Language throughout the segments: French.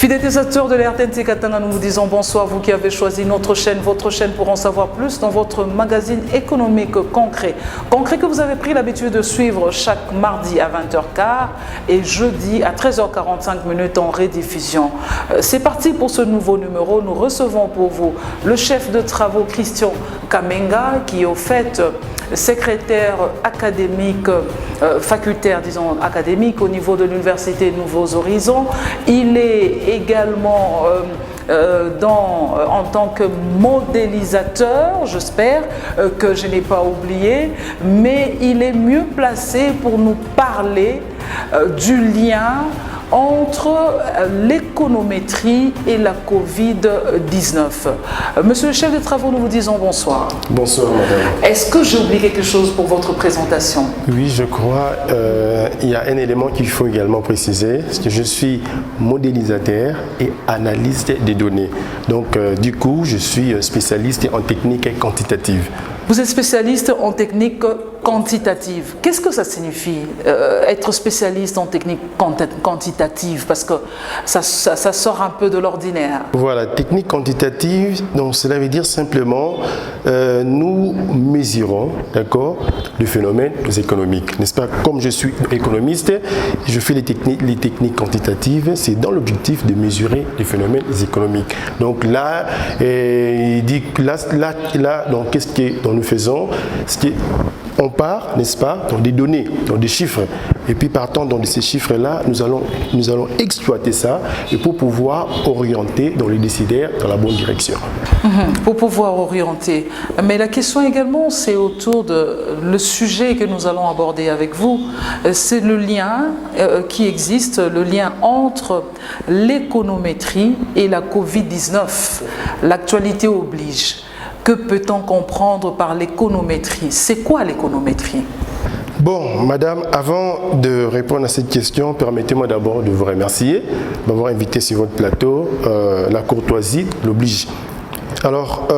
Fidèles téléspectateurs de l'RTNC Katanga, nous vous disons bonsoir, vous qui avez choisi notre chaîne, votre chaîne pour en savoir plus dans votre magazine économique concret. Concret que vous avez pris l'habitude de suivre chaque mardi à 20h15 et jeudi à 13h45 en rediffusion. C'est parti pour ce nouveau numéro. Nous recevons pour vous le chef de travaux Christian Kamenga qui est au fait secrétaire académique, facultaire disons académique au niveau de l'université Nouveaux Horizons. Il est également en tant que modélisateur, j'espère que je n'ai pas oublié, mais il est mieux placé pour nous parler du lien entre l'économétrie et la Covid-19. Monsieur le chef de travaux, nous vous disons bonsoir. Bonsoir, madame. Est-ce que j'ai oublié quelque chose pour votre présentation? Oui, je crois il y a un élément qu'il faut également préciser, c'est que je suis modélisateur et analyste des données. Donc, du coup, je suis spécialiste en technique quantitative. Vous êtes spécialiste en technique quantitative. Qu'est-ce que ça signifie, être spécialiste en technique quantitative? Parce que ça sort un peu de l'ordinaire. Voilà, technique quantitative, donc cela veut dire simplement nous mesurons, d'accord, le phénomène économique, n'est-ce pas? Comme je suis économiste, je fais les techniques quantitatives, c'est dans l'objectif de mesurer les phénomènes économiques. Donc là, il dit là, donc qu'est-ce que nous faisons? On part, n'est-ce pas, dans des données, dans des chiffres. Et puis partant dans ces chiffres-là, nous allons exploiter ça et pour pouvoir orienter dans les décideurs dans la bonne direction. Pour pouvoir orienter. Mais la question également, c'est autour de le sujet que nous allons aborder avec vous. C'est le lien qui existe, le lien entre l'économétrie et la Covid-19. L'actualité oblige. Que peut-on comprendre par l'économétrie? C'est quoi l'économétrie? Bon, madame, avant de répondre à cette question, permettez-moi d'abord de vous remercier de m'avoir invité sur votre plateau. La courtoisie l'oblige. Alors,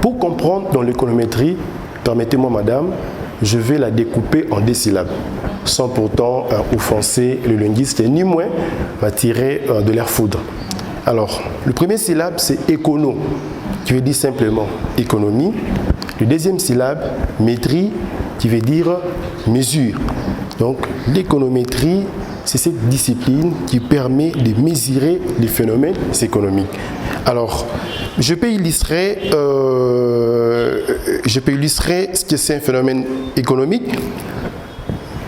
pour comprendre dans l'économétrie, permettez-moi, madame, je vais la découper en des syllabes, sans pourtant offenser le linguiste, ni moins m'attirer de l'air foudre. Alors, le premier syllabe, c'est écono, qui veut dire simplement économie. Le deuxième syllabe, métrie, qui veut dire mesure. Donc l'économétrie, c'est cette discipline qui permet de mesurer les phénomènes économiques. Alors, je peux illustrer ce que c'est un phénomène économique.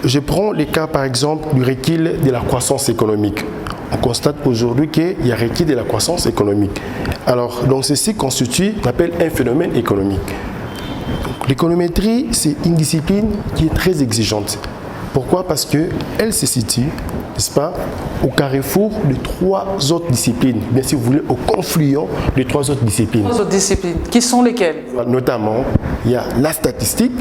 Je prends le cas par exemple du recul de la croissance économique. On constate aujourd'hui qu'il y a recul de la croissance économique. Alors, donc ceci constitue, on appelle un phénomène économique. L'économétrie, c'est une discipline qui est très exigeante. Pourquoi? Parce qu'elle se situe, n'est-ce pas, au carrefour de trois autres disciplines. Bien si vous voulez, au confluent de trois autres disciplines. Trois autres disciplines, qui sont lesquelles? Notamment, il y a la statistique,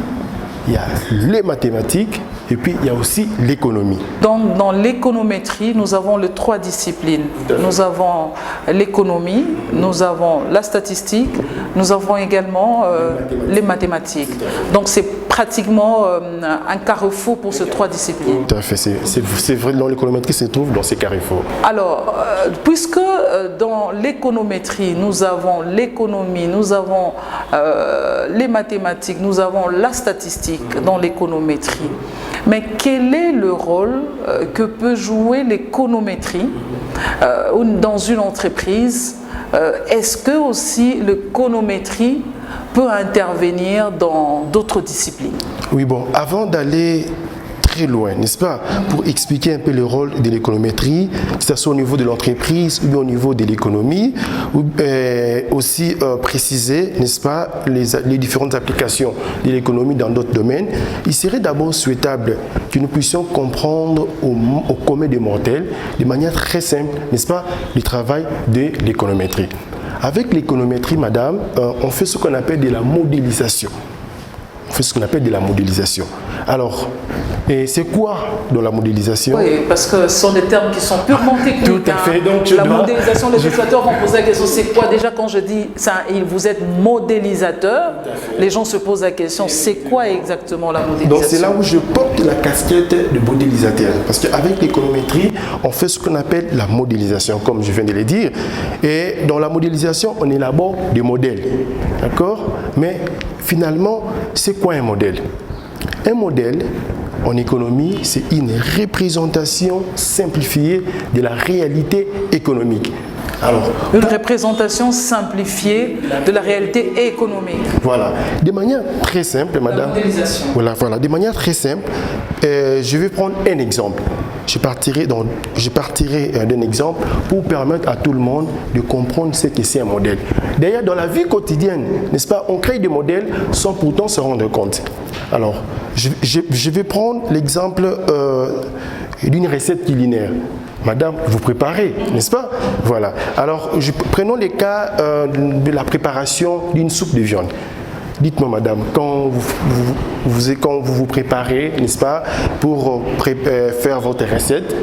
il y a les mathématiques, et puis il y a aussi l'économie. Donc dans l'économétrie, nous avons les trois disciplines. Nous avons l'économie, nous avons la statistique, nous avons également les mathématiques. Donc c'est pratiquement un carrefour pour ces trois disciplines. Tout à fait, c'est vrai, dans l'économétrie se trouve dans ces carrefours. Alors, puisque dans l'économétrie, nous avons l'économie, nous avons les mathématiques, nous avons la statistique dans l'économétrie. Mais quel est le rôle que peut jouer l'économétrie dans une entreprise? Est-ce que aussi l'économétrie peut intervenir dans d'autres disciplines? Oui, bon, avant d'aller très loin, n'est-ce pas, pour expliquer un peu le rôle de l'économétrie, que ce soit au niveau de l'entreprise ou bien au niveau de l'économie, ou aussi préciser, n'est-ce pas, les différentes applications de l'économie dans d'autres domaines, il serait d'abord souhaitable que nous puissions comprendre au commun des mortels, de manière très simple, n'est-ce pas, le travail de l'économétrie. Avec l'économétrie, madame, on fait ce qu'on appelle de la modélisation. On fait ce qu'on appelle de la modélisation. Alors, et c'est quoi dans la modélisation? Oui, parce que ce sont des termes qui sont purement techniques. Tout à fait. Donc, la modélisation, les législateurs vont poser la question, c'est quoi? Déjà, quand je dis ça, vous êtes modélisateur, les gens se posent la question, c'est quoi exactement la modélisation? Donc, c'est là où je porte la casquette de modélisateur. Parce qu'avec l'économétrie, on fait ce qu'on appelle la modélisation, comme je viens de le dire. Et dans la modélisation, on élabore des modèles. D'accord? Mais finalement, c'est quoi un modèle? Un modèle, en économie, c'est une représentation simplifiée de la réalité économique. Alors, une représentation simplifiée de la réalité économique. Voilà. De manière très simple, madame. La modélisation. Voilà. De manière très simple, je vais prendre un exemple. Je partirai d'un exemple pour permettre à tout le monde de comprendre ce que c'est un modèle. D'ailleurs, dans la vie quotidienne, n'est-ce pas, on crée des modèles sans pourtant se rendre compte. Alors, je vais prendre l'exemple d'une recette culinaire. Madame, vous préparez, n'est-ce pas? Voilà. Alors, prenons le cas de la préparation d'une soupe de viande. Dites-moi, madame, quand vous préparez, n'est-ce pas, pour faire votre recette,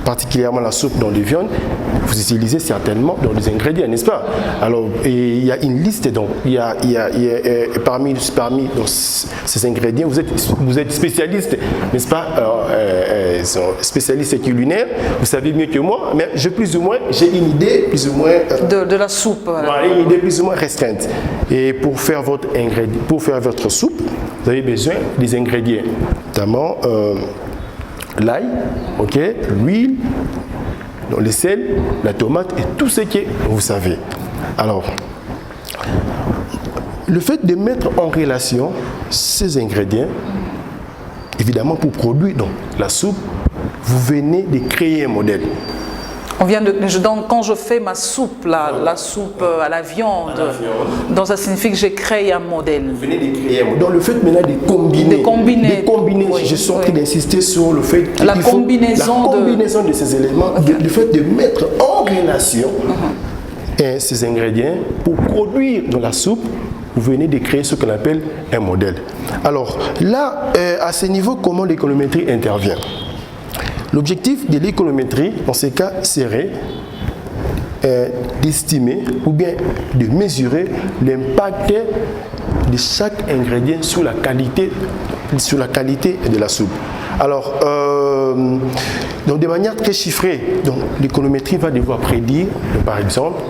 particulièrement la soupe dans les viandes, vous utilisez certainement dans les ingrédients, n'est-ce pas? Alors, il y a une liste, donc, parmi donc, ces ingrédients, vous êtes spécialiste, n'est-ce pas? Spécialiste culinaire, vous savez mieux que moi, mais j'ai une idée plus ou moins de la soupe. Voilà, une idée plus ou moins restreinte. Et pour faire votre soupe, vous avez besoin des ingrédients, notamment l'ail, l'huile, le sel, la tomate et tout ce que vous savez. Alors, le fait de mettre en relation ces ingrédients, évidemment pour produire donc, la soupe, vous venez de créer un modèle. Donc, quand je fais ma soupe, la soupe à la viande, donc ça signifie que j'ai créé un modèle. Vous venez de créer un modèle. Donc le fait maintenant de combiner, oui, je suis en train d'insister sur le fait qu'il faut combinaison de ces éléments, le fait de mettre en relation ces ingrédients pour produire dans la soupe, vous venez de créer ce qu'on appelle un modèle. Alors là, à ce niveau, comment l'économétrie intervient? L'objectif de l'économétrie, dans ces cas, serait d'estimer ou bien de mesurer l'impact de chaque ingrédient sur la qualité de la soupe. Alors, donc de manière très chiffrée, l'économétrie va devoir prédire, par exemple,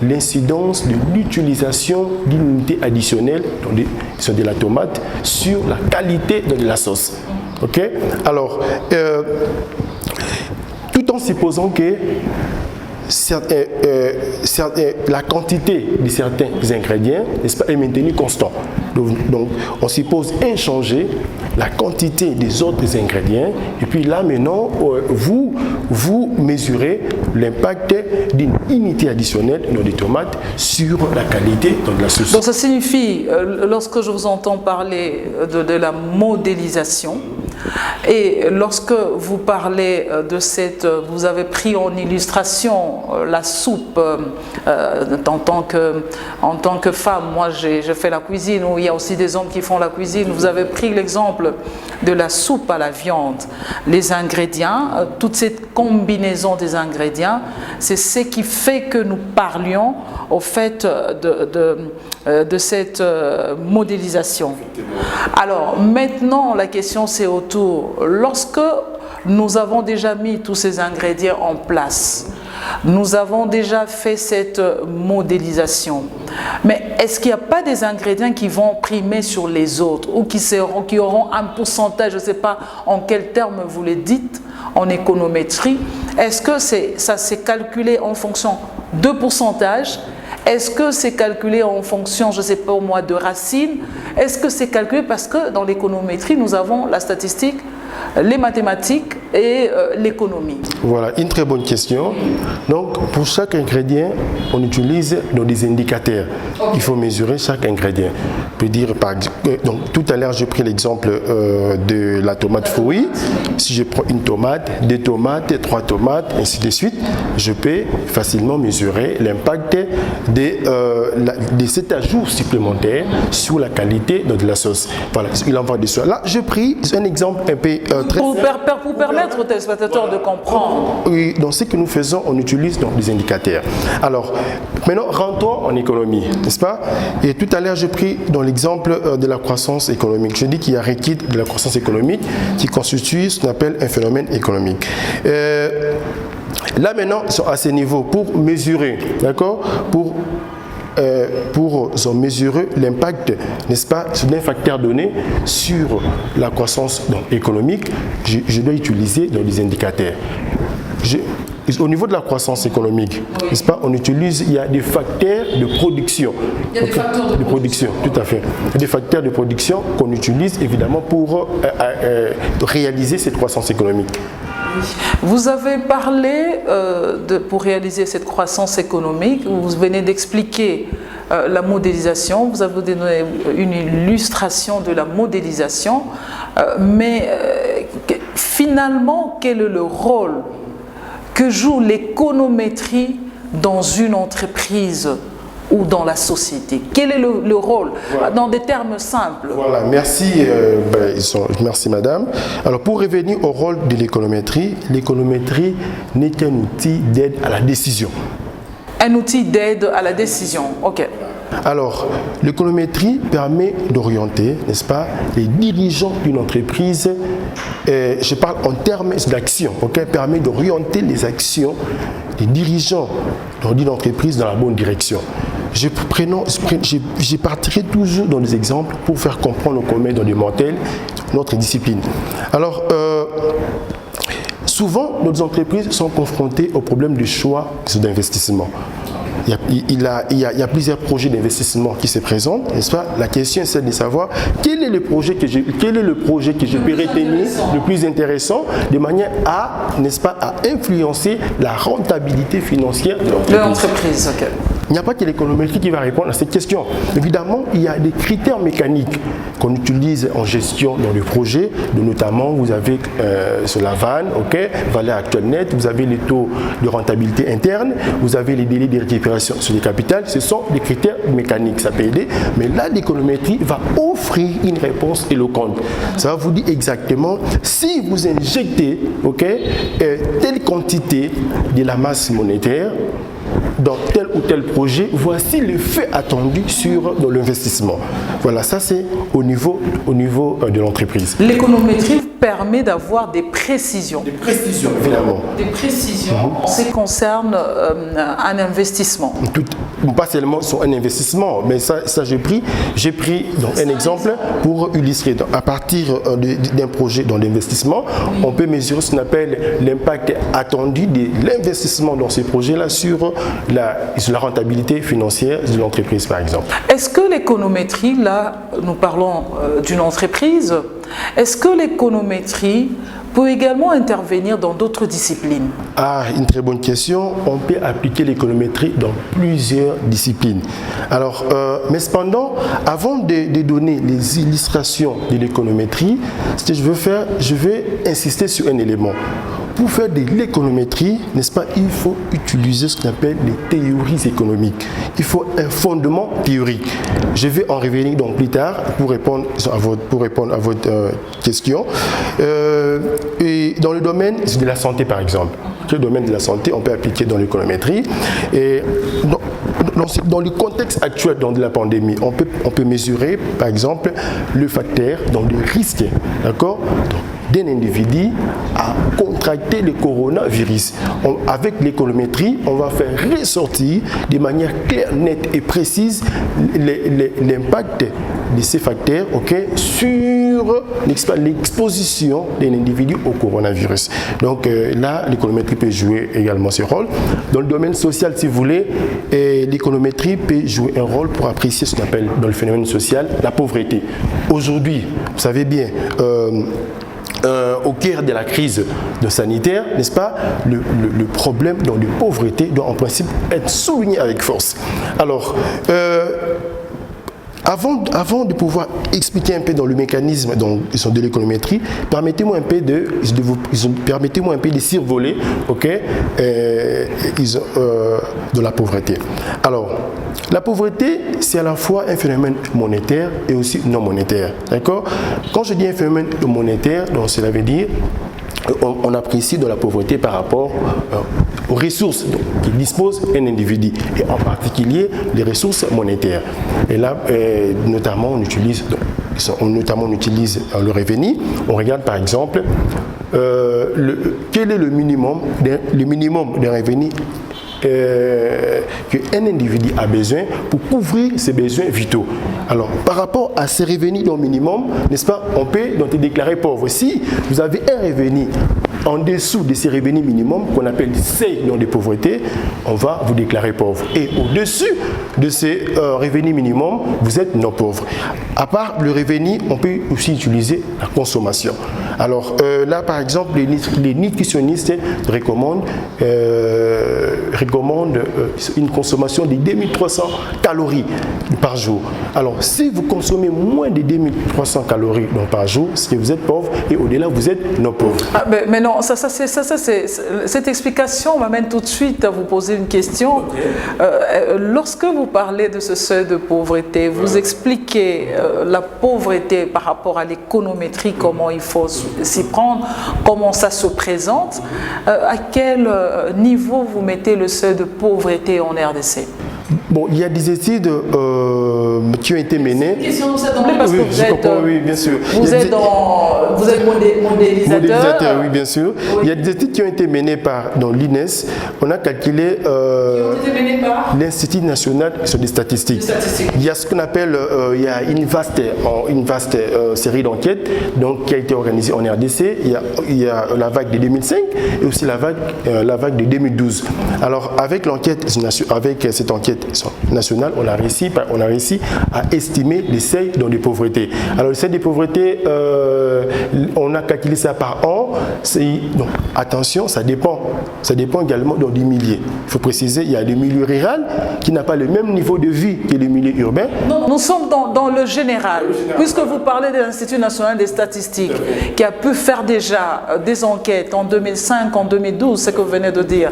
l'incidence de l'utilisation d'une unité additionnelle de la tomate sur la qualité de la sauce. Alors, tout en supposant que la quantité de certains ingrédients est maintenue constante. Donc, on suppose inchangé la quantité des autres ingrédients et puis là maintenant, vous mesurez l'impact d'une unité additionnelle dans les tomates sur la qualité de la sauce. Donc ça signifie, lorsque je vous entends parler de la modélisation, et lorsque vous parlez de vous avez pris en illustration la soupe en tant que femme, moi je fais la cuisine, où il y a aussi des hommes qui font la cuisine, vous avez pris l'exemple de la soupe à la viande, les ingrédients, toute cette combinaison des ingrédients, c'est ce qui fait que nous parlions au fait de cette modélisation. Alors maintenant la question c'est autour, lorsque nous avons déjà mis tous ces ingrédients en place, nous avons déjà fait cette modélisation, mais est-ce qu'il n'y a pas des ingrédients qui vont primer sur les autres ou qui auront un pourcentage, je ne sais pas en quel terme vous le dites en économétrie, est-ce que ça s'est calculé en fonction de pourcentage? Est-ce que c'est calculé en fonction, je ne sais pas moi, de racines? Est-ce que c'est calculé parce que dans l'économétrie, nous avons la statistique les mathématiques et l'économie? Voilà, une très bonne question. Donc, pour chaque ingrédient, on utilise des indicateurs. Okay. Il faut mesurer chaque ingrédient. Je peux dire, donc, tout à l'heure, j'ai pris l'exemple de la tomate fruit. Si je prends une tomate, 2 tomates, 3 tomates, ainsi de suite, je peux facilement mesurer l'impact de cet ajout supplémentaire sur la qualité de la sauce. Voilà, il en va de soi. Là, j'ai pris un exemple un peu très pour permettre aux téléspectateurs de comprendre. Oui, dans ce que nous faisons, on utilise donc des indicateurs. Alors, maintenant, rentrons en économie, n'est-ce pas? Et tout à l'heure, j'ai pris dans l'exemple de la croissance économique. Je dis qu'il y a requis de la croissance économique qui constitue ce qu'on appelle un phénomène économique. Là, maintenant, ils sont à ce niveau pour mesurer, d'accord? Pour mesurer l'impact, n'est-ce pas, d'un facteur donné sur la croissance économique, je dois utiliser des indicateurs. Au niveau de la croissance économique, n'est-ce pas, il y a des facteurs de production. Il y a des facteurs de production, tout à fait. Il y a des facteurs de production qu'on utilise évidemment pour réaliser cette croissance économique. Vous avez parlé, pour réaliser cette croissance économique, vous venez d'expliquer la modélisation, vous avez donné une illustration de la modélisation, mais finalement, quel est le rôle que joue l'économétrie dans une entreprise ou dans la société? Quel est le rôle, voilà, dans des termes simples? Voilà, merci, merci madame. Alors pour revenir au rôle de l'économétrie n'est qu'un outil d'aide à la décision. Un outil d'aide à la décision, ok. Alors, l'économétrie permet d'orienter, n'est-ce pas, les dirigeants d'une entreprise, je parle en termes d'action, ok, permet d'orienter les actions des dirigeants d'une entreprise dans la bonne direction. Je partirai toujours dans des exemples pour faire comprendre au commun dans des mortels notre discipline. Alors, souvent, nos entreprises sont confrontées au problème du choix d'investissement. Il y a plusieurs projets d'investissement qui se présentent, n'est-ce pas? La question c'est de savoir quel est le projet que je peux retenir le plus intéressant, de manière à, n'est-ce pas, à influencer la rentabilité financière de l'entreprise. Okay. Il n'y a pas que l'économétrie qui va répondre à cette question. Évidemment, il y a des critères mécaniques qu'on utilise en gestion dans le projet, notamment vous avez sur la VAN, okay, valeur actuelle nette, vous avez les taux de rentabilité interne, vous avez les délais de récupération sur les capitales. Ce sont des critères mécaniques, ça peut aider, mais là l'économétrie va offrir une réponse éloquente. Ça va vous dire exactement si vous injectez, okay, telle quantité de la masse monétaire dans tel ou tel projet, voici l'effet attendu sur l'investissement. Voilà, ça c'est au niveau de l'entreprise. L'économétrie permet d'avoir des précisions. Des précisions, évidemment. Des précisions en ce qui concerne un investissement. Pas seulement sur un investissement, mais ça j'ai pris donc, un exemple pour illustrer. Donc, à partir d'un projet dans l'investissement, oui, on peut mesurer ce qu'on appelle l'impact attendu de l'investissement dans ces projets-là sur la rentabilité financière de l'entreprise, par exemple. Est-ce que l'économétrie, là, nous parlons d'une entreprise, est-ce que l'économétrie peut également intervenir dans d'autres disciplines? Ah, une très bonne question. On peut appliquer l'économétrie dans plusieurs disciplines. Alors, mais cependant, avant de donner les illustrations de l'économétrie, ce que je vais insister sur un élément. Pour faire de l'économétrie, n'est-ce pas, il faut utiliser ce qu'on appelle les théories économiques. Il faut un fondement théorique. Je vais en revenir donc plus tard pour répondre à votre question. Et dans le domaine de la santé, par exemple, le domaine de la santé, on peut appliquer dans l'économétrie. Et dans le contexte actuel de la pandémie, on peut mesurer, par exemple, le facteur dans le risque, d'accord, d'un individu à contracter le coronavirus. Avec l'économétrie, on va faire ressortir de manière claire, nette et précise l'impact de ces facteurs, okay, sur l'exposition d'un individu au coronavirus. Donc là, l'économétrie peut jouer également ce rôle. Dans le domaine social, si vous voulez, l'économétrie peut jouer un rôle pour apprécier ce qu'on appelle dans le phénomène social la pauvreté. Aujourd'hui, vous savez bien, cœur de la crise sanitaire, n'est-ce pas, le problème de pauvreté doit en principe être souligné avec force. Alors, avant de pouvoir expliquer un peu dans le mécanisme de l'économétrie, permettez-moi un peu de survoler, de la pauvreté. Alors, la pauvreté, c'est à la fois un phénomène monétaire et aussi non monétaire. D'accord? Quand je dis un phénomène monétaire, donc cela veut dire on apprécie de la pauvreté par rapport aux ressources qui dispose un individu, et en particulier les ressources monétaires. Et là, notamment, on utilise le revenu. On regarde par exemple quel est le minimum d'un revenu qu'un individu a besoin pour couvrir ses besoins vitaux. Alors, par rapport à ces revenus non minimum, n'est-ce pas, on peut donc déclarer pauvre. Si vous avez un revenu en dessous de ces revenus minimums, qu'on appelle seuil de pauvreté, on va vous déclarer pauvre. Et au-dessus de ces revenus minimums, vous êtes non pauvre. À part le revenu, on peut aussi utiliser la consommation. Alors là, par exemple, les nutritionnistes recommandent une consommation de 2300 calories par jour. Alors, si vous consommez moins de 2300 calories par jour, c'est que vous êtes pauvre, et au-delà, vous êtes non pauvre. Ah, mais non, cette explication m'amène tout de suite à vous poser une question. Lorsque vous parlez de ce seuil de pauvreté, vous expliquez la pauvreté par rapport à l'économétrie, comment il faut s'y prendre, comment ça se présente. À quel niveau vous mettez le seuil de pauvreté en RDC? Bon, il y a des études qui ont été menées. Question, parce que oui, bien sûr. Vous êtes modélisateur. Oui, bien sûr. Oui. Il y a des études qui ont été menées par l'INES. On a calculé l'Institut national des statistiques. Il y a ce qu'on appelle il y a une vaste série d'enquêtes qui a été organisée en RDC. Il y a la vague de 2005 et aussi la vague de 2012. Alors, avec cette enquête nationale, on a réussi à estimer les seuils de pauvreté. Alors, le seuil de pauvreté, on a calculé ça par an. Donc, attention, ça dépend également du milieu. Il faut préciser, il y a le milieu rural qui n'a pas le même niveau de vie que le milieu urbain. Non, nous sommes dans le général. Puisque vous parlez de l'Institut national des statistiques, qui a pu faire déjà des enquêtes en 2005, en 2012, ce que vous venez de dire.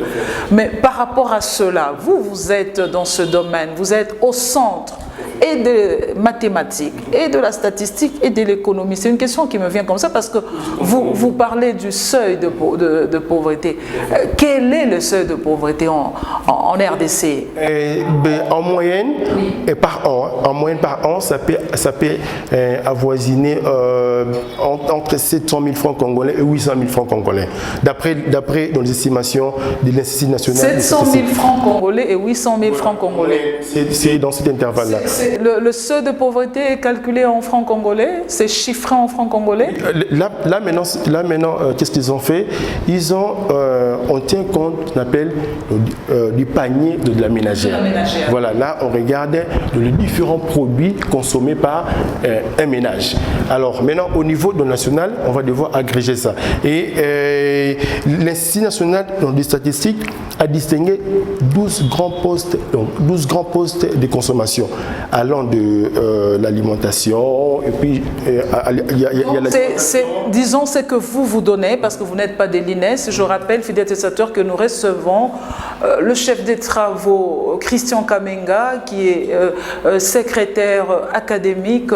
Mais par rapport à cela, vous êtes dans ce domaine, vous êtes au centre et des mathématiques, et de la statistique, et de l'économie. C'est une question qui me vient comme ça parce que vous parlez du seuil de pauvreté. Quel est le seuil de pauvreté en RDC? En moyenne, par an, ça peut avoisiner entre 700 000 francs congolais et 800 000 francs congolais. D'après dans les estimations de l'Institut national. 700 000 francs congolais et 800 000 francs congolais. C'est dans cet intervalle-là. Le seuil de pauvreté est calculé en francs congolais? C'est chiffré en francs congolais? Là maintenant, qu'est-ce qu'ils ont fait? On tient compte, on appelle, du panier de la ménagère. Voilà, là, on regarde les différents produits consommés par un ménage. Alors, maintenant, au niveau national, on va devoir agréger ça. Et l'Institut national des statistiques a distingué 12 grands postes de consommation, allant de l'alimentation, et puis il y a disons, c'est que vous donnez, parce que vous n'êtes pas de l'INES. Je rappelle, fidèles téléspectateurs, que nous recevons le chef des travaux, Christian Kamenga, qui est secrétaire académique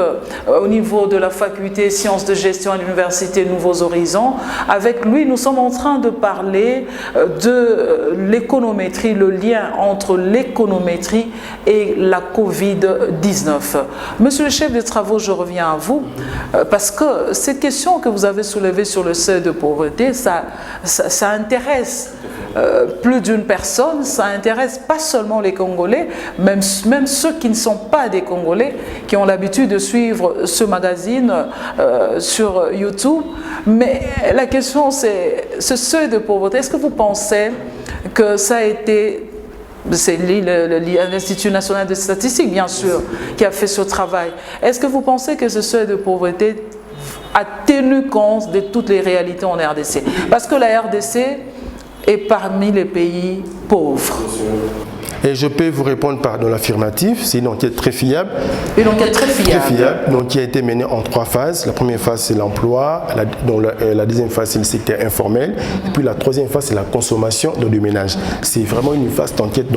au niveau de la faculté Sciences de gestion à l'Université Nouveaux Horizons. Avec lui, nous sommes en train de parler de l'économétrie, le lien entre l'économétrie et la Covid-19. Monsieur le chef des travaux, je reviens à vous, parce que cette question que vous avez soulevée sur le seuil de pauvreté, ça intéresse plus d'une personne, ça intéresse pas seulement les Congolais, même ceux qui ne sont pas des Congolais, qui ont l'habitude de suivre ce magazine sur YouTube. Mais la question, c'est ce seuil de pauvreté. Est-ce que vous pensez que ça a été... C'est l'Institut national des statistiques, bien sûr, qui a fait ce travail. Est-ce que vous pensez que ce seuil de pauvreté a tenu compte de toutes les réalités en RDC? Parce que la RDC est parmi les pays pauvres. Et je peux vous répondre par dans l'affirmatif, c'est une enquête très fiable. Une enquête très fiable. Donc qui a été menée en 3 phases. La première phase, c'est l'emploi. La deuxième phase, c'est le secteur informel. Et puis la troisième phase, c'est la consommation dans les ménages. C'est vraiment une vaste enquête,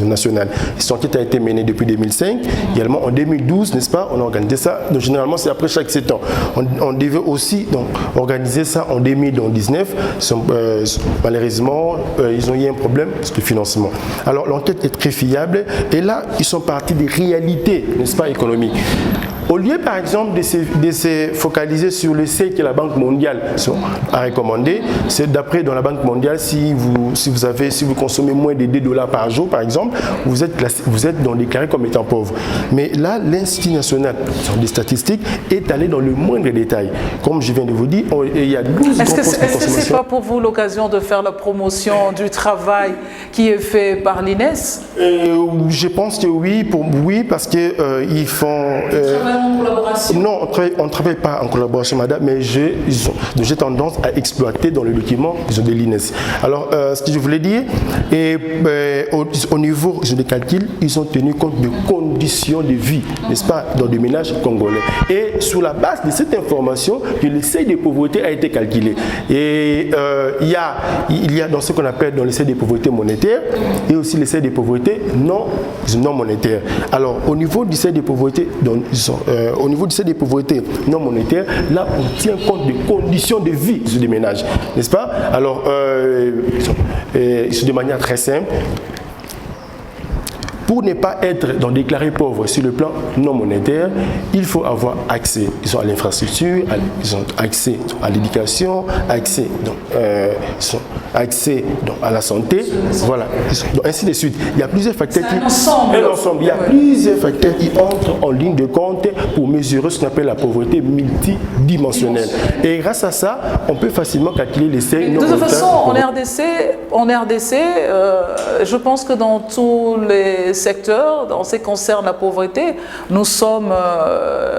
nationale. Cette enquête a été menée depuis 2005. Également en 2012, n'est-ce pas, on a organisé ça. Donc généralement, c'est après chaque 7 ans. On devait aussi donc, organiser ça en 2019. Malheureusement, ils ont eu un problème de financement. Alors l'enquête est très fiable et là ils sont partis des réalités, n'est-ce pas, économiques. Au lieu par exemple de se focaliser sur le seuil que la Banque mondiale a recommandé, c'est d'après dans la Banque mondiale, si vous consommez moins de $2 par jour par exemple, vous êtes donc déclaré comme étant pauvre. Mais là l'Institut national des statistiques est allé dans le moindre détail. Comme je viens de vous dire, il y a 12 grands postes de consommation. Est-ce que ce n'est pas pour vous l'occasion de faire la promotion du travail qui est fait par l'INES? Je pense que oui, parce que ils font... en collaboration? Non, on ne travaille pas en collaboration, madame, mais j'ai tendance à exploiter dans le document de l'INES. Alors, ce que je voulais dire, au niveau des calculs, ils ont tenu compte de conditions de vie, n'est-ce pas, dans des ménages congolais. Et sur la base de cette information, que le seuil de pauvreté a été calculé. Et il y a dans ce qu'on appelle dans le seuil de pauvreté monétaire et aussi le seuil de pauvreté non monétaire. Alors, au niveau du seuil de pauvreté non monétaires, là on tient compte des conditions de vie des ménages, n'est-ce pas? Alors, de manière très simple, pour ne pas être déclaré pauvre sur le plan non monétaire, il faut avoir accès à l'infrastructure, ils ont accès à l'éducation, accès à la santé, voilà, donc, ainsi de suite. Il y a plusieurs facteurs Il y a plusieurs facteurs qui entrent en ligne de compte pour mesurer ce qu'on appelle la pauvreté multidimensionnelle. Et grâce à ça, on peut facilement calculer les seuils non monétaires. De toute façon, en RDC, je pense que dans tous les secteurs, en ce qui concerne la pauvreté, nous sommes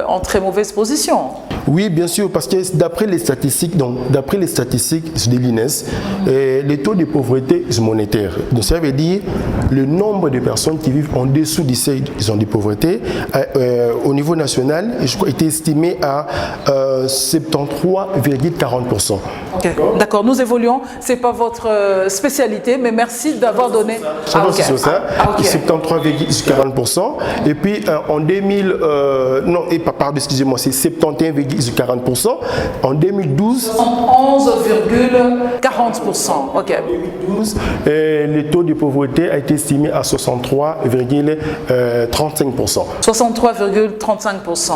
en très mauvaise position. Oui, bien sûr, parce que d'après les statistiques de l'INES, les taux de pauvreté monétaire, donc ça veut dire le nombre de personnes qui vivent en dessous du seuil de pauvreté au niveau national, je crois, était estimé à 73,40%. Okay. D'accord, nous évoluons. Ce n'est pas votre spécialité, mais merci d'avoir donné. Sur ça, 73,40%. Et puis en 2000, excusez-moi, c'est 71,40%. En 2012, 11,40%. Ok. En 2012, le taux de pauvreté a été estimé à 63,35%. 63,35%,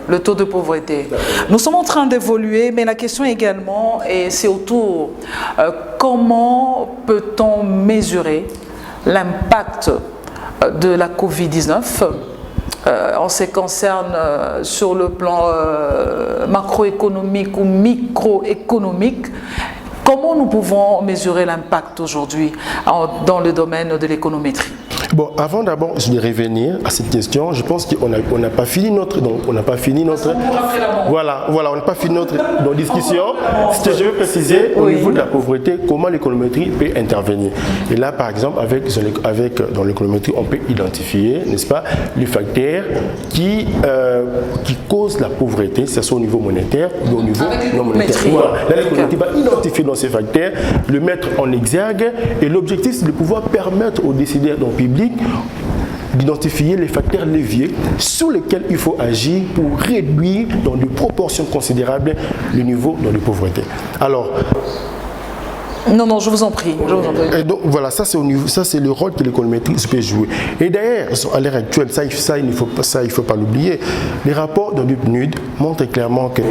le taux de pauvreté. Nous sommes en train d'évoluer, mais la question également, et c'est autour, comment peut-on mesurer l'impact de la Covid-19 en ce qui concerne sur le plan macroéconomique ou microéconomique? Comment nous pouvons mesurer l'impact aujourd'hui dans le domaine de l'économétrie? Bon, avant d'abord de revenir à cette question, je pense qu'on n'a pas fini notre discussion. Ce que je veux préciser au niveau de la pauvreté, comment l'économétrie peut intervenir. Et là, par exemple, dans l'économétrie, on peut identifier, n'est-ce pas, les facteurs qui causent la pauvreté, que ce soit au niveau monétaire ou au niveau non monétaire. Voilà. Là, l'économétrie va identifier dans ces facteurs, le mettre en exergue, et l'objectif, c'est de pouvoir permettre aux décideurs publics d'identifier les facteurs leviers sur lesquels il faut agir pour réduire dans de proportions considérables le niveau de pauvreté. Alors, non, je vous en prie. Et donc voilà, ça c'est le rôle que l'économétrie peut jouer. Et d'ailleurs, à l'heure actuelle, il ne faut pas l'oublier. Les rapports de PNUD montrent clairement que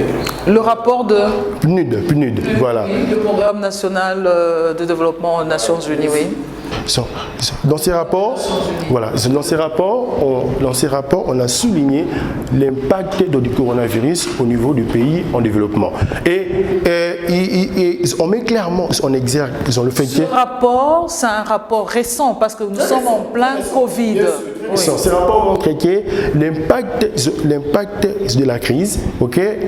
le rapport de PNUD, voilà. Le Programme national de développement aux Nations Unies, oui. Dans ces rapports, on a souligné l'impact du coronavirus au niveau du pays en développement. Et on met clairement en exergue le fait que... Ce rapport, c'est un rapport récent parce que nous sommes en plein Covid. Ces rapports montrent que l'impact de la crise,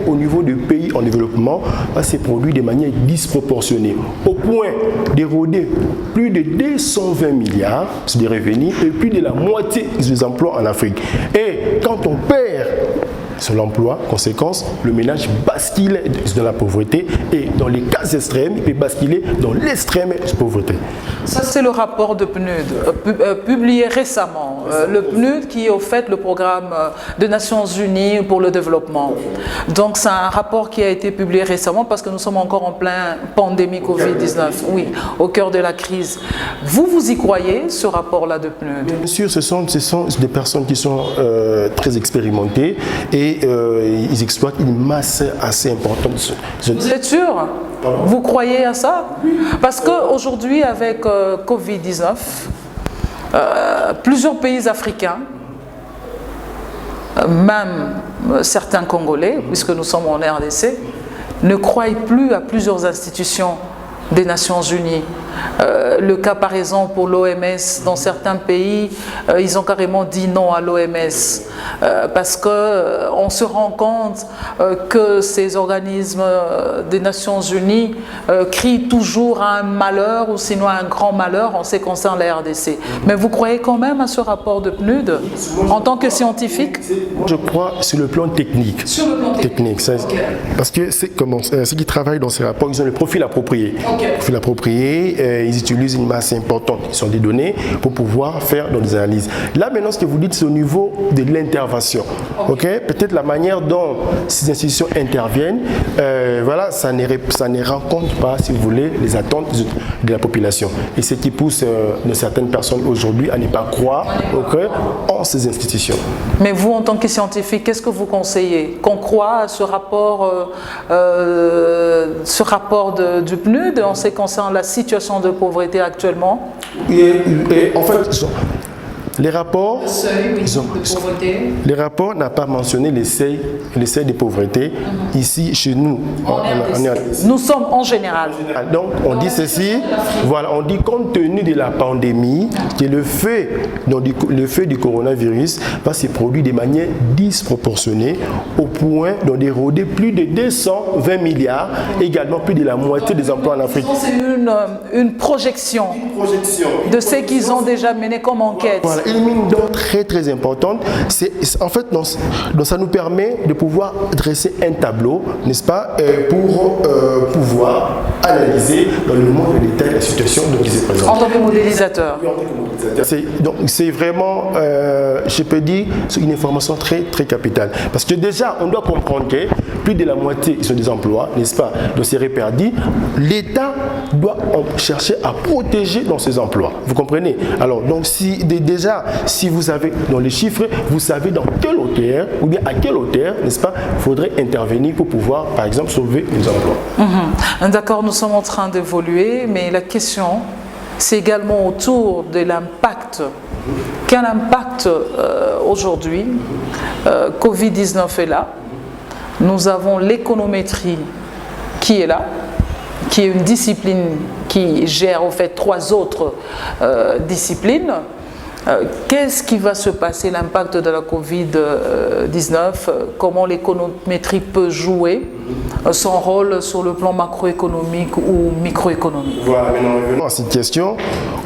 au niveau du pays en développement, s'est produit de manière disproportionnée, au point d'éroder plus de 220 milliards de revenus et plus de la moitié des emplois en Afrique. Et quand on perd sur l'emploi, conséquence, le ménage bascule dans la pauvreté et dans les cas extrêmes, il peut basculer dans l'extrême pauvreté. Ça, c'est le rapport de PNUD, publié récemment. Le PNUD qui est au fait le programme des Nations Unies pour le développement. Donc, c'est un rapport qui a été publié récemment parce que nous sommes encore en plein pandémie Covid-19, oui, au cœur de la crise. Vous y croyez, ce rapport-là de PNUD? Bien sûr, ce sont des personnes qui sont très expérimentées et ils exploitent une masse assez importante. Vous êtes sûr? Vous croyez à ça? Parce qu'aujourd'hui, avec Covid-19, plusieurs pays africains, même certains Congolais, puisque nous sommes en RDC, ne croient plus à plusieurs institutions des Nations Unies. Le cas par exemple pour l'OMS, dans certains pays, ils ont carrément dit non à l'OMS parce qu'on se rend compte que ces organismes des Nations Unies crient toujours à un malheur ou sinon à un grand malheur en ce qui concerne la RDC. Mais vous croyez quand même à ce rapport de PNUD en tant que scientifique? Je crois sur le plan technique. Sur le plan technique. Okay. Parce que ceux qui travaillent dans ces rapports, ils ont le profil approprié. Okay. Le profil approprié, ils utilisent une masse importante, ils sont des données pour pouvoir faire des analyses. Là maintenant, ce que vous dites, c'est au niveau de l'intervention. Okay. Peut-être la manière dont ces institutions interviennent, voilà, ça ne rencontre pas, si vous voulez, les attentes de la population. Et ce qui pousse de certaines personnes aujourd'hui à ne pas croire en ces institutions. Mais vous, en tant que scientifique, qu'est-ce que vous conseillez? Qu'on croit à ce rapport du PNUD en ce qui concerne la situation de pauvreté actuellement? Et en fait, les rapports, les rapports n'ont pas mentionné les seuils de pauvreté ici chez nous. Nous sommes en général. Donc on dit ceci, voilà, on dit compte tenu de la pandémie, que le fait du coronavirus va se produire de manière disproportionnée au point d'éroder plus de 220 milliards, également plus de la moitié des emplois en Afrique. C'est une projection de ce qu'ils ont déjà mené comme enquête. Voilà. Une mine d'or très importante. En fait, ça nous permet de pouvoir dresser un tableau, n'est-ce pas, pour pouvoir analyser dans le monde de l'état de la situation qui se présente. En tant que modélisateur. Donc c'est vraiment, je peux dire, une information très capitale. Parce que déjà, on doit comprendre que plus de la moitié sont des emplois, n'est-ce pas, de ces reperdus. L'État doit chercher à protéger dans ces emplois. Vous comprenez? Alors, donc déjà, si vous avez dans les chiffres, vous savez dans quelle hauteur, ou bien à quelle hauteur, n'est-ce pas, il faudrait intervenir pour pouvoir, par exemple, sauver les emplois. D'accord, nous sommes en train d'évoluer, mais la question, c'est également autour de l'impact. Quel impact aujourd'hui? Covid-19 est là. Nous avons l'économétrie qui est là, qui est une discipline qui gère au fait 3 autres disciplines. Qu'est-ce qui va se passer, l'impact de la Covid-19, comment l'économétrie peut jouer son rôle sur le plan macroéconomique ou microéconomique? Voilà, maintenant revenons à cette question.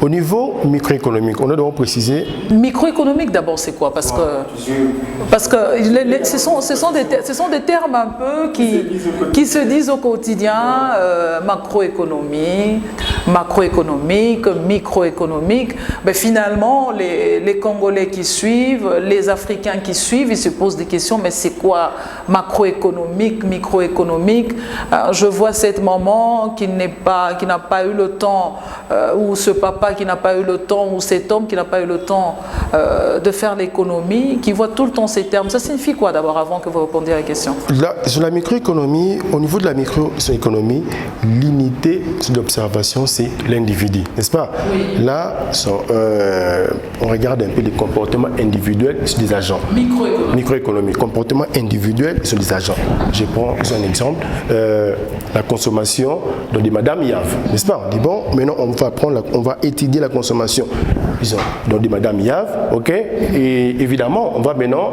Au niveau microéconomique, on doit préciser. Microéconomique d'abord, c'est quoi? Parce que ce sont des termes un peu qui se disent au quotidien, macroéconomique, microéconomique. Mais finalement, les Congolais qui suivent, les Africains qui suivent, ils se posent des questions, mais c'est quoi macroéconomique, microéconomique? Je vois cette maman qui n'a pas eu le temps, ou ce papa qui n'a pas eu le temps, ou cet homme qui n'a pas eu le temps de faire l'économie, qui voit tout le temps ces termes. Ça signifie quoi d'abord, avant que vous répondiez à la question? Sur la microéconomie, au niveau de la microéconomie, l'unité d'observation, c'est l'individu, n'est-ce pas? Oui. Là, on regarde un peu les comportements individuels des agents. Microéconomie. Comportement individuel sur les agents. Je prends un exemple. La consommation de Madame Yav, n'est-ce pas? On dit bon, maintenant on va étudier la consommation donc de Madame Yav, ok? Et évidemment, on va maintenant,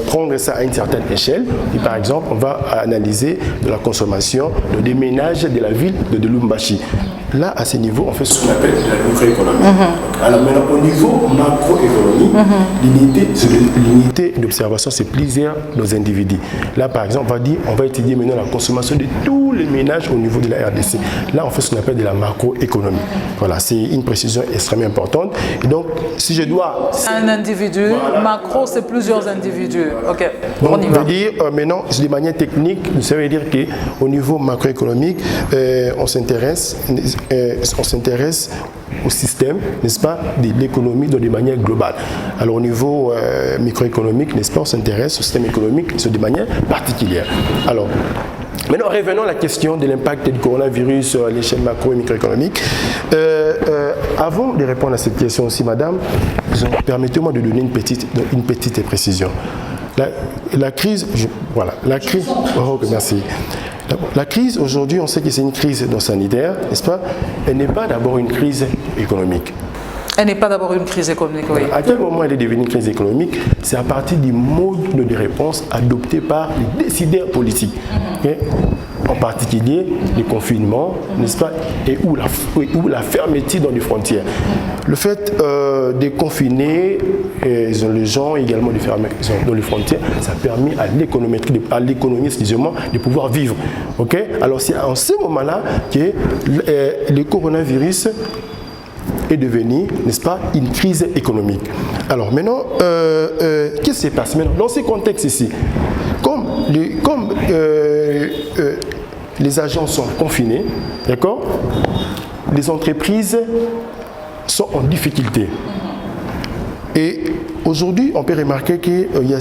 prendre ça à une certaine échelle. Et par exemple, on va analyser la consommation des ménages de la ville de Lubumbashi. Là, à ce niveau, on fait ce qu'on appelle la microéconomie. Alors maintenant, au niveau macroéconomie, l'unité d'observation, c'est plusieurs nos individus. Là, par exemple, on va étudier maintenant la consommation de tous les ménages au niveau de la RDC. Là, on fait ce qu'on appelle de la macroéconomie. Voilà, c'est une précision extrêmement importante. Et donc, si je dois... Un individu, voilà. Macro, c'est plusieurs individus. Ok, donc, on y va. Dire, maintenant, de manière technique, ça veut dire qu'au niveau macroéconomique, on s'intéresse au système, n'est-ce pas, de l'économie de manière globale. Alors au niveau microéconomique, n'est-ce pas, on s'intéresse au système économique de manière particulière. Alors, maintenant, revenons à la question de l'impact du coronavirus sur l'échelle macro et microéconomique. Avant de répondre à cette question aussi, madame, permettez-moi de donner une petite précision. La crise, merci. La crise, aujourd'hui, on sait que c'est une crise sanitaire, n'est-ce pas? Elle n'est pas d'abord une crise économique. Elle n'est pas d'abord une crise économique, oui. À quel moment elle est devenue une crise économique? C'est à partir du mode de réponse adopté par les décideurs politiques. Okay? En particulier, les confinements, n'est-ce pas? Et ou la fermeture dans les frontières. Le fait de confiner les gens également de fermer dans les frontières, ça a permis à l'économie, excusez-moi, de pouvoir vivre. Okay? Alors c'est en ce moment-là que le coronavirus est devenu, n'est-ce pas, une crise économique. Alors maintenant, qu'est-ce qui se passe maintenant dans ce contexte ici? Comme les agents sont confinés, d'accord, les entreprises sont en difficulté. Et aujourd'hui, on peut remarquer que le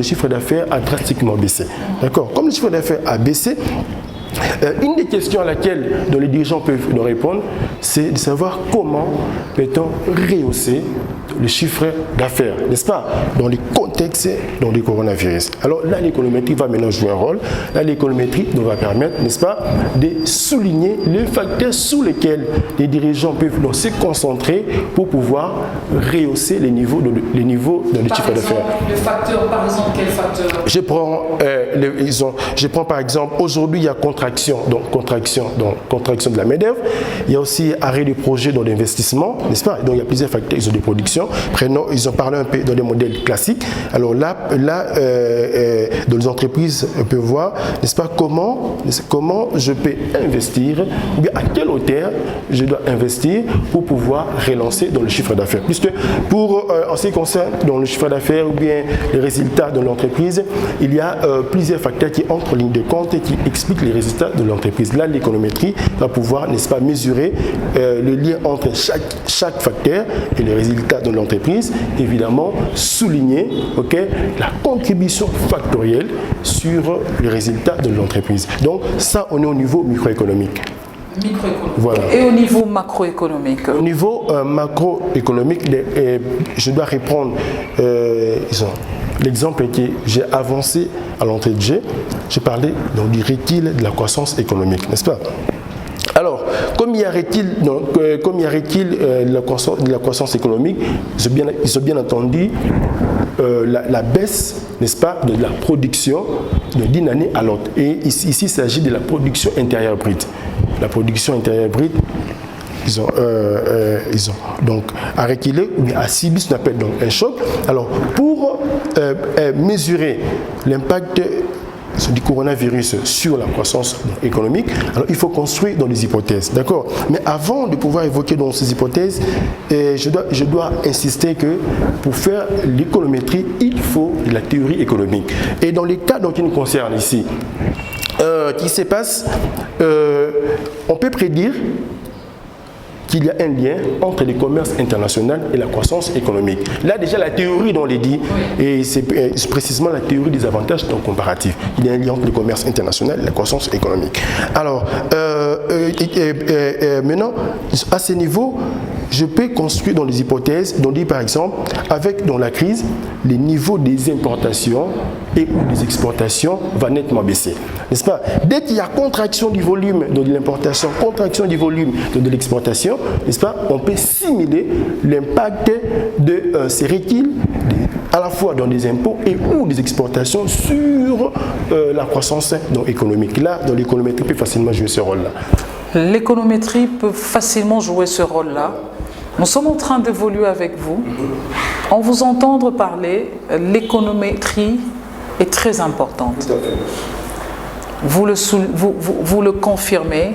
chiffre d'affaires a drastiquement baissé. D'accord. Comme le chiffre d'affaires a baissé, une des questions à laquelle les dirigeants peuvent nous répondre, c'est de savoir comment peut-on rehausser le chiffre d'affaires, n'est-ce pas, dans le contexte du coronavirus. Alors là, l'économétrie va maintenant jouer un rôle. Là, l'économétrie nous va permettre, n'est-ce pas, de souligner les facteurs sous lesquels les dirigeants peuvent se concentrer pour pouvoir rehausser les niveaux de chiffre d'affaires. Les facteurs, par exemple, quels facteurs? Je prends par exemple, aujourd'hui, il y a contraction de la main-d'œuvre. Il y a aussi arrêt des projets dans l'investissement, n'est-ce pas? Donc il y a plusieurs facteurs de production. Ils ont parlé un peu dans les modèles classiques. Alors là, dans les entreprises, on peut voir, n'est-ce pas, comment je peux investir, ou bien à quelle hauteur je dois investir pour pouvoir relancer dans le chiffre d'affaires. Puisque en ce qui concerne dans le chiffre d'affaires ou bien les résultats de l'entreprise, il y a plusieurs facteurs qui entrent en ligne de compte et qui expliquent les résultats de l'entreprise. Là, l'économétrie va pouvoir, n'est-ce pas, mesurer le lien entre chaque facteur et les résultats de l'entreprise, évidemment souligner la contribution factorielle sur les résultats de l'entreprise. Donc ça, on est au niveau microéconomique. Voilà. Et au niveau macroéconomique? Au niveau macroéconomique, je dois répondre l'exemple que j'ai avancé à l'entrée de jeu. J'ai parlé du recul de la croissance économique, n'est-ce pas? Alors, comme il y a recul de la croissance économique, ils ont bien entendu la baisse, n'est-ce pas, de la production d'une année à l'autre. Et ici, il s'agit de la production intérieure brute. La production intérieure brute, ils ont donc à reculer ou à subir ce qu'on appelle donc un choc. Alors, pour mesurer l'impact du coronavirus sur la croissance économique, alors il faut construire dans des hypothèses, d'accord? Mais avant de pouvoir évoquer dans ces hypothèses, je dois insister que pour faire l'économétrie, il faut de la théorie économique. Et dans les cas dont il nous concerne ici, qui se passe, on peut prédire qu'il y a un lien entre le commerce international et la croissance économique. Là, déjà, la théorie dont on l'a dit, et c'est précisément la théorie des avantages non comparatifs. Il y a un lien entre le commerce international et la croissance économique. Alors, maintenant, à ce niveau, je peux construire dans les hypothèses, dont dit par exemple, avec dans la crise, les niveaux des importations et ou des exportations va nettement baisser. N'est-ce pas? Dès qu'il y a contraction du volume de l'importation, contraction du volume de l'exportation, n'est-ce pas? On peut simuler l'impact de ces reculs à la fois dans des impôts et ou des exportations sur la croissance économique. Là, dans l'économétrie peut facilement jouer ce rôle-là. L'économétrie peut facilement jouer ce rôle-là. Nous sommes en train d'évoluer avec vous. En vous entendre parler, l'économétrie est très importante. Vous le confirmez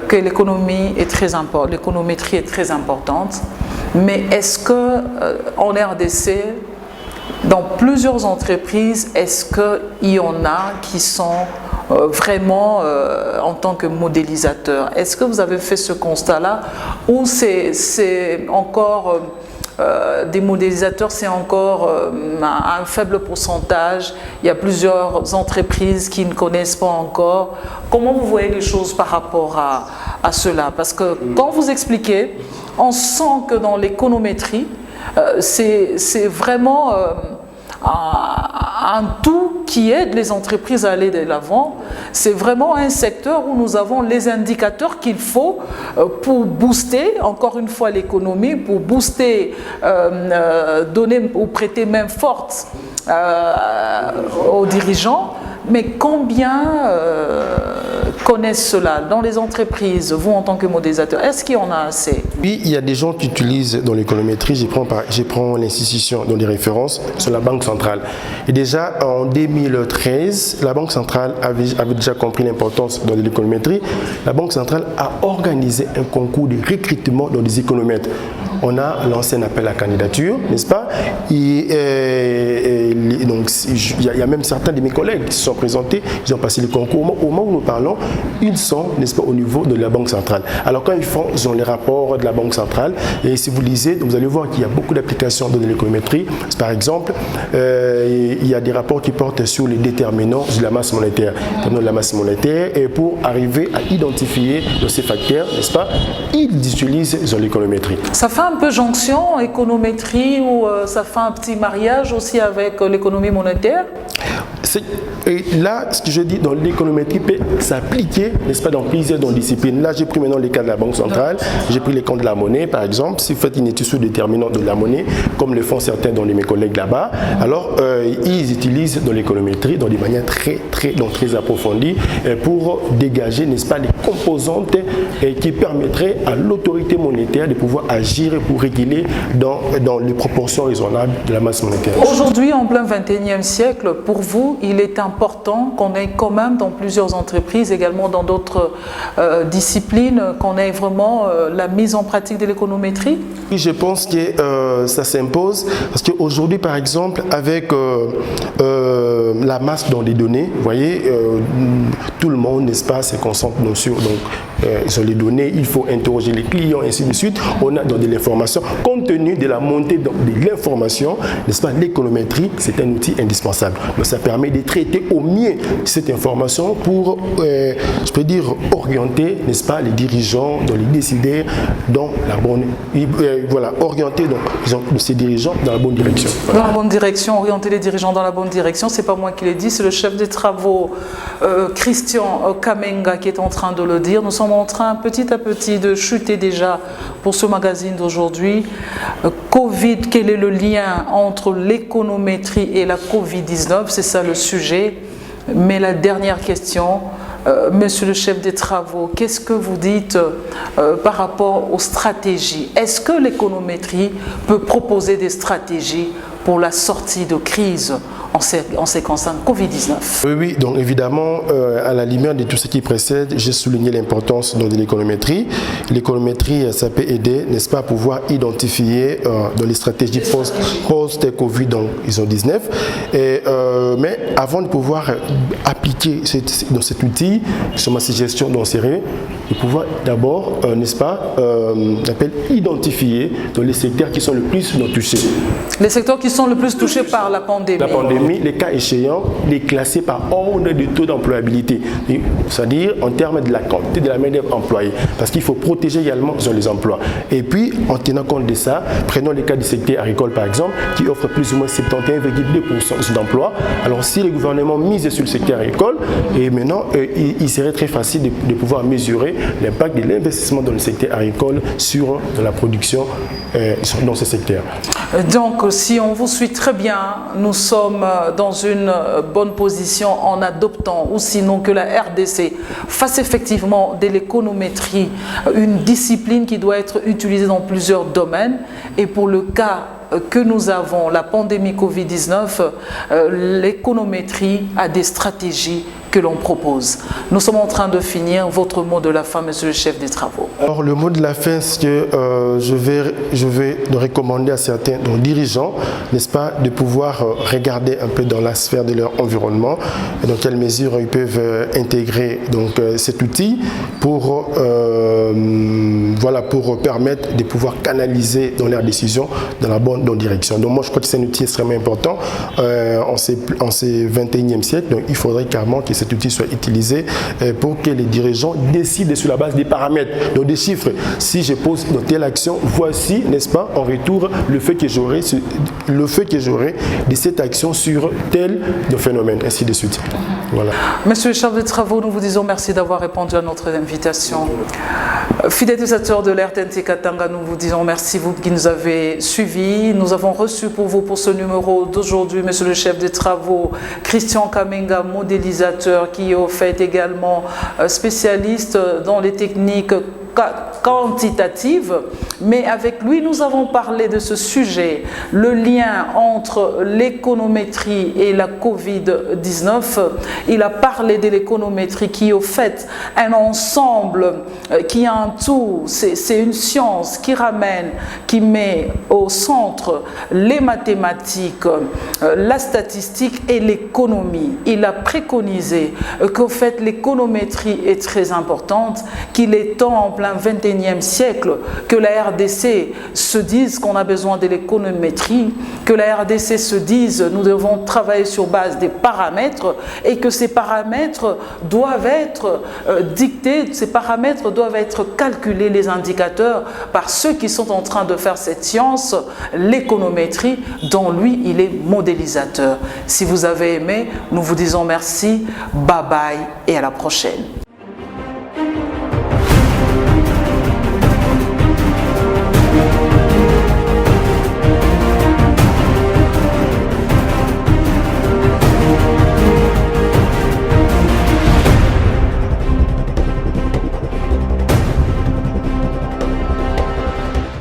que l'économétrie est très importante. Mais est-ce que en RDC, dans plusieurs entreprises, est-ce qu'il y en a qui sont vraiment en tant que modélisateurs? Est-ce que vous avez fait ce constat-là ou c'est encore des modélisateurs, c'est encore un faible pourcentage? Il y a plusieurs entreprises qui ne connaissent pas encore. Comment vous voyez les choses par rapport à cela? Parce que quand vous expliquez, on sent que dans l'économétrie, c'est vraiment un tout qui aide les entreprises à aller de l'avant. C'est vraiment un secteur où nous avons les indicateurs qu'il faut pour booster, encore une fois, l'économie, pour booster, donner ou prêter main forte aux dirigeants. Mais combien connaissent cela dans les entreprises, vous en tant que modélisateur? Est-ce qu'il y en a assez? Oui, il y a des gens qui utilisent dans l'économétrie, je prends l'institution dans les références sur la Banque centrale. Et déjà en 2013, la Banque centrale avait déjà compris l'importance de l'économétrie. La Banque centrale a organisé un concours de recrutement dans les économètres. On a lancé un appel à candidature, n'est-ce pas? Donc, il y a même certains de mes collègues qui se sont présentés, ils ont passé le concours. Au moment où nous parlons, ils sont, n'est-ce pas, au niveau de la Banque centrale. Alors, quand ils ont les rapports de la Banque centrale, et si vous lisez, vous allez voir qu'il y a beaucoup d'applications de l'économétrie. Par exemple, il y a des rapports qui portent sur les déterminants de la masse monétaire. Et pour arriver à identifier ces facteurs, n'est-ce pas, ils utilisent l'économétrie. Ça fait un peu jonction, économétrie, ou ça fait un petit mariage aussi avec l'économie monétaire? Et là, ce que je dis dans l'économétrie peut s'appliquer, n'est-ce pas, dans plusieurs disciplines. Là, j'ai pris maintenant les cas de la Banque centrale, j'ai pris les comptes de la monnaie, par exemple. Si vous faites une étude sur le déterminant de la monnaie, comme le font certains de mes collègues là-bas, alors ils utilisent dans l'économétrie dans des manières très approfondies pour dégager, n'est-ce pas, les composantes qui permettraient à l'autorité monétaire de pouvoir agir pour réguler dans les proportions raisonnables de la masse monétaire. Aujourd'hui, en plein 21e siècle, pour vous, il est important qu'on ait quand même dans plusieurs entreprises, également dans d'autres disciplines, qu'on ait vraiment la mise en pratique de l'économétrie? Oui, je pense que ça s'impose parce qu'aujourd'hui, par exemple, avec la masse dans les données, vous voyez, tout le monde, n'est-ce pas, se concentre sur les données, il faut interroger les clients, ainsi de suite. On a dans de l'information, compte tenu de la montée de l'information, n'est-ce pas, l'économétrie, c'est un outil indispensable. Donc, ça permet de traiter au mieux cette information pour, je peux dire, orienter, n'est-ce pas, les dirigeants, les décideurs dans la bonne, orienter ces dirigeants dans la bonne direction. Voilà. Dans la bonne direction, orienter les dirigeants dans la bonne direction, c'est pas moi qui l'ai dit, c'est le chef des travaux, Christian Kamenga, qui est en train de le dire. Nous sommes en train petit à petit de chuter déjà pour ce magazine d'aujourd'hui. Covid, quel est le lien entre l'économétrie et la Covid-19? C'est ça le sujet. Mais la dernière question, monsieur le chef des travaux, qu'est-ce que vous dites par rapport aux stratégies? Est-ce que l'économétrie peut proposer des stratégies pour la sortie de crise en ces concernant Covid-19. Oui, donc évidemment, à la lumière de tout ce qui précède, j'ai souligné l'importance de l'économétrie. L'économétrie, ça peut aider, n'est-ce pas, à pouvoir identifier dans les stratégies post-Covid, donc ils ont 19. Mais avant de pouvoir appliquer dans cet outil, justement cette gestion dans sérieux, de pouvoir d'abord, n'est-ce pas, on appelle identifier dans les secteurs qui sont le plus touchés. Les secteurs qui sont le plus touchés par la pandémie. La pandémie, les cas échéants, les classer par ordre de taux d'employabilité, c'est-à-dire en termes de la quantité de la main-d'œuvre employée, parce qu'il faut protéger également les emplois. Et puis, en tenant compte de ça, prenons les cas du secteur agricole par exemple, qui offre plus ou moins 71,2% d'emplois. Alors, si le gouvernement mise sur le secteur agricole, et maintenant, il serait très facile de pouvoir mesurer l'impact de l'investissement dans le secteur agricole sur la production dans ce secteur. Donc, si on vous suit très bien, nous sommes dans une bonne position en adoptant, ou sinon que la RDC fasse effectivement de l'économétrie une discipline qui doit être utilisée dans plusieurs domaines. Et pour le cas que nous avons, la pandémie Covid-19, l'économétrie a des stratégies que l'on propose. Nous sommes en train de finir. Votre mot de la fin, monsieur le chef des travaux. Alors, le mot de la fin, c'est que je vais recommander à certains dirigeants, n'est-ce pas, de pouvoir regarder un peu dans la sphère de leur environnement et dans quelle mesure ils peuvent intégrer donc, cet outil pour, voilà, pour permettre de pouvoir canaliser dans leurs décisions dans la bonne direction. Donc moi, je crois que c'est un outil extrêmement important en ces 21e siècle. Donc il faudrait carrément que cet outil soit utilisé pour que les dirigeants décident sur la base des paramètres, donc des chiffres. Si je pose une telle action, voici, n'est-ce pas, en retour, le fait que j'aurai de cette action sur tel phénomène, ainsi de suite. Voilà. Monsieur le chef des travaux, nous vous disons merci d'avoir répondu à notre invitation. Fidèles utilisateurs de l'RTNT Katanga, nous vous disons merci, vous qui nous avez suivis. Nous avons reçu pour vous, pour ce numéro d'aujourd'hui, monsieur le chef des travaux, Christian Kamenga, modélisateur, qui est au fait également spécialiste dans les techniques quantitative, mais avec lui nous avons parlé de ce sujet, le lien entre l'économétrie et la Covid-19. Il a parlé de l'économétrie qui est au fait un ensemble, qui est un tout, c'est une science qui ramène, qui met au centre les mathématiques, la statistique et l'économie. Il a préconisé qu'au fait l'économétrie est très importante, qu'il est temps en plein 21e siècle que la RDC se dise qu'on a besoin de l'économétrie, que la RDC se dise nous devons travailler sur base des paramètres et que ces paramètres doivent être dictés, ces paramètres doivent être calculés, les indicateurs, par ceux qui sont en train de faire cette science, l'économétrie, dont lui il est modélisateur. Si vous avez aimé, nous vous disons merci, bye bye et à la prochaine.